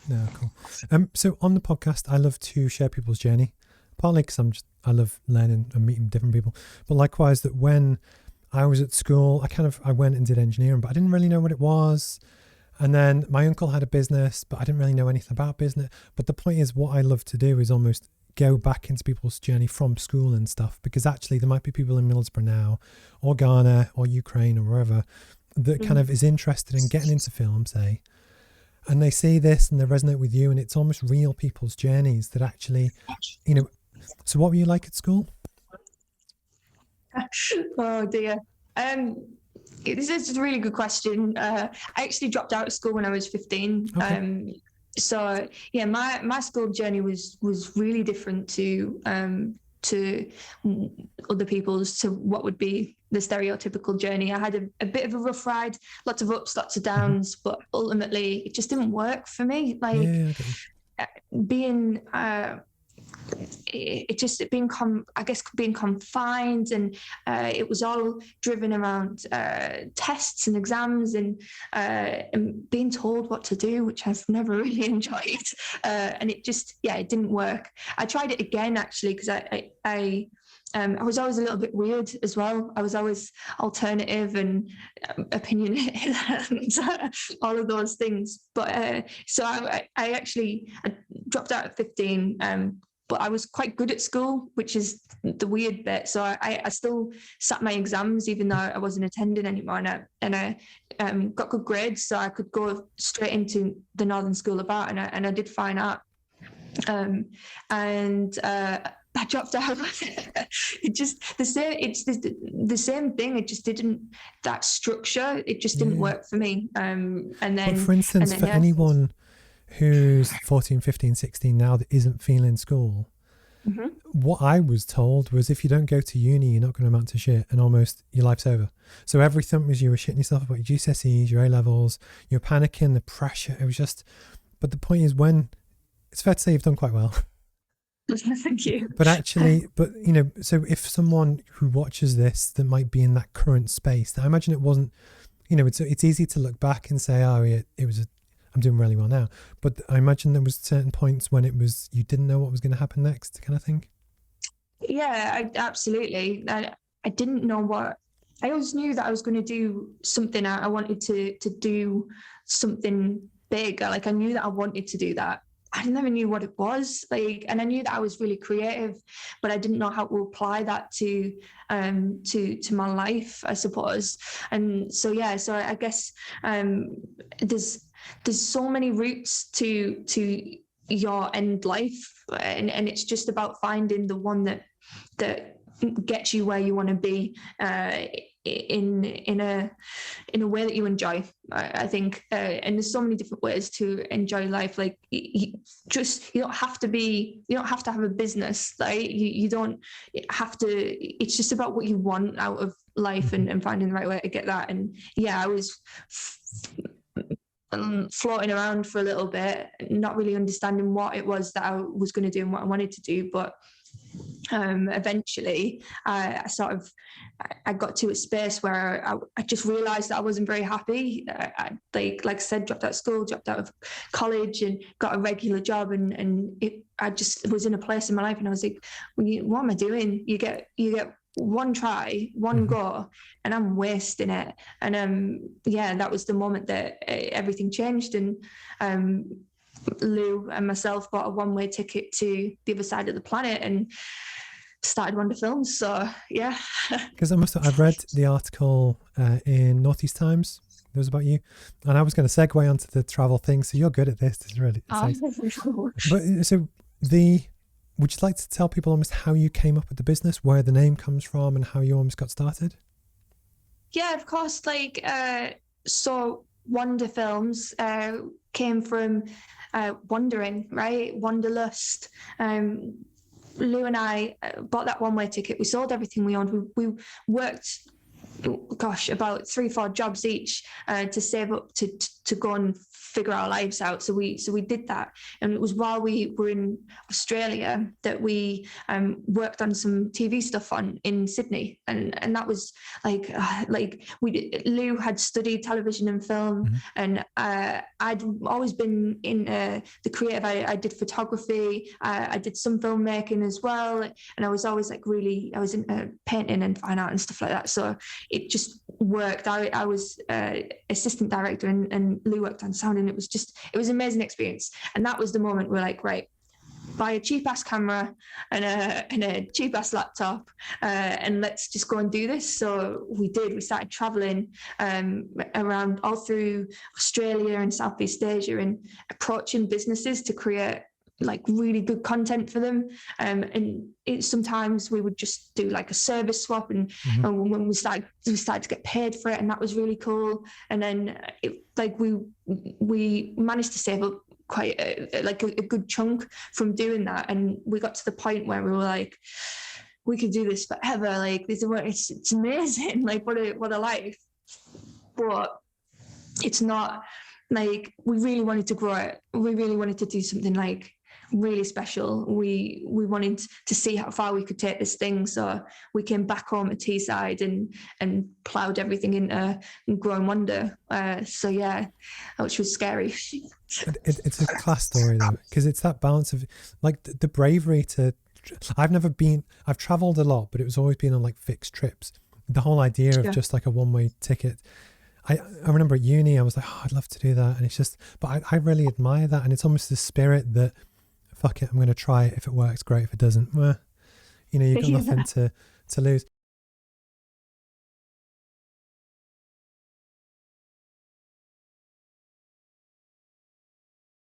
No, cool. So on the podcast, I love to share people's journey, partly because I love learning and meeting different people, but likewise that when I was at school, I went and did engineering, but I didn't really know what it was. And then my uncle had a business, but I didn't really know anything about business. But the point is, what I love to do is almost go back into people's journey from school and stuff, because actually there might be people in Middlesbrough now, or Ghana, or Ukraine, or wherever, that kind of is interested in getting into film, say, and they see this and they resonate with you, and it's almost real people's journeys that actually, So what were you like at school? Oh dear. This is a really good question. I actually dropped out of school when I was 15. Okay. So yeah, my school journey was really different to other people's, to what would be the stereotypical journey. I had a bit of a rough ride, lots of ups, lots of downs, but ultimately it just didn't work for me. Being being confined, and it was all driven around tests and exams, and being told what to do, which I've never really enjoyed, and it didn't work. I tried it again actually, because I was always a little bit weird as well. I was always alternative and opinionated and all of those things. But so I actually dropped out at 15, but I was quite good at school, which is the weird bit. So I still sat my exams, even though I wasn't attending anymore. And I got good grades, so I could go straight into the Northern School of Art, and I did fine art. I dropped out. It's the same thing. It just didn't, that structure, it just didn't work for me. And then, but for instance, for anyone who's 14, 15, 16 now that isn't feeling school, what I was told was, if you don't go to uni, you're not going to amount to shit, and almost your life's over. So everything was, you were shitting yourself about your GCSEs, your A-levels, you're panicking, the pressure. It was just, but the point is, when it's fair to say you've done quite well. Thank you. But actually, so if someone who watches this that might be in that current space, I imagine it wasn't, it's easy to look back and say, oh, I'm doing really well now. But I imagine there was certain points when it was, you didn't know what was going to happen next, kind of thing. Yeah, absolutely. I didn't know I always knew that I was going to do something. I wanted to do something big. I knew that I wanted to do that. I never knew what it was, and I knew that I was really creative, but I didn't know how to apply that to my life, I suppose. And so I guess there's so many routes to your end life, and it's just about finding the one that gets you where you want to be, in a way that you enjoy, I think. And there's so many different ways to enjoy life. You don't have to have a business. You don't have to. It's just about what you want out of life, and finding the right way to get that. And I was floating around for a little bit, not really understanding what it was that I was going to do and what I wanted to do, but eventually I got to a space where I just realized that I wasn't very happy. Like I said, dropped out of school, dropped out of college, and got a regular job, and I just was in a place in my life, and I was like, what am I doing? You get one try, one go, and I'm wasting it. And that was the moment that everything changed, and Lou and myself bought a one-way ticket to the other side of the planet and started Wonder Films. So yeah. Because I've read the article in Northeast Times. It was about you, and I was going to segue onto the travel thing. So you're good at this. It's really But so would you like to tell people almost how you came up with the business, where the name comes from, and how you almost got started? Yeah, of course. So Wonder Films came from wandering, right? Wanderlust. Lou and I bought that one-way ticket. We sold everything we owned. We worked, about 3-4 jobs each to save up to to go and figure our lives out. So we did that, and it was while we were in Australia that we worked on some TV stuff in Sydney, and that was like Lou had studied television and film, and I'd always been in the creative. I did photography, I did some filmmaking as well, and I was always like I was into painting and fine art and stuff like that. So it just worked. I was assistant director, and Lou worked on sound, and it was an amazing experience. And that was the moment we're like, right, buy a cheap ass camera and a cheap ass laptop, and let's just go and do this. So we did. We started traveling around all through Australia and Southeast Asia, and approaching businesses to create like really good content for them. And sometimes we would just do like a service swap, and when we started to get paid for it, and that was really cool. And then we managed to save up quite a good chunk from doing that, and we got to the point where we were like, we could do this forever. Like it's amazing. Like what a life. But it's not like we really wanted to grow it. We really wanted to do something like really special. We wanted to see how far we could take this thing, so we came back home at Teesside and ploughed everything into Growing Wonder. So yeah, which was scary. It's a class story though, because it's that balance of like the bravery to. I've traveled a lot, but it was always been on like fixed trips. The whole idea of just like a one-way ticket. I remember at uni I was like, oh, I'd love to do that, and it's just, but I really admire that, and it's almost the spirit that, fuck it, I'm going to try it. If it works, great. If it doesn't, well, you've got nothing to lose.